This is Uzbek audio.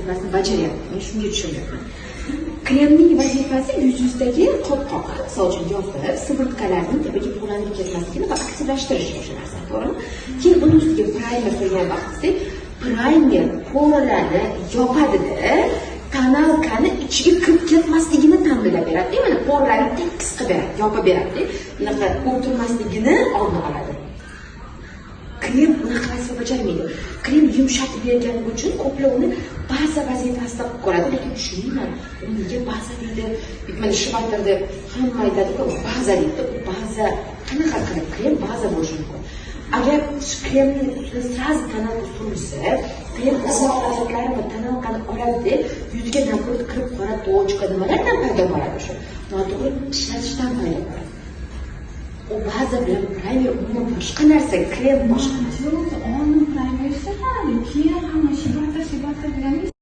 vazifasini bajaryapti. Men shunga tushunyapman. Kremning vazifasi yuzdagi qopqoq, misol uchun yozib, sivurtkalarning tabiiy bug'lanib ketmasligini va aktivlashtirish o'sha narsa, to'g'rimi? Keyin uni ustiga primer qo'ygan vaqtda primer poralarni yopadi-da, tonalkani ichiga kirib ketmasligini ta'minlab beradi. Mana poralarni tekis qilib beradi, yopib beradi. Bunaqa o'tirmasligini oldini oladi. Krem bunaqa vazifa bajarmaydi. Krem yumshatib bergani uchun qoplovni baza vazifasida qilib ko'radi, lekin tushunmayman. Nega baza deydi? Mana shu vaqtda hamma aytadi-ku, baza deydi. Baza qanaqa qilib krem baza bo'lishi mumkin. Agar kremni ustida sразу tonalka surilsa, krem asoratlari va tonalkani oladi, yuzga napro't kirib qora точка nimalardan paydo bo'ladi shu. Noto'g'ri ishlatishdan paydo bo'ladi. O baza bilan primer umuman boshqa narsa, krem boshqa narsa. Onun primer ishlatadi, keyin hamma shibata bilan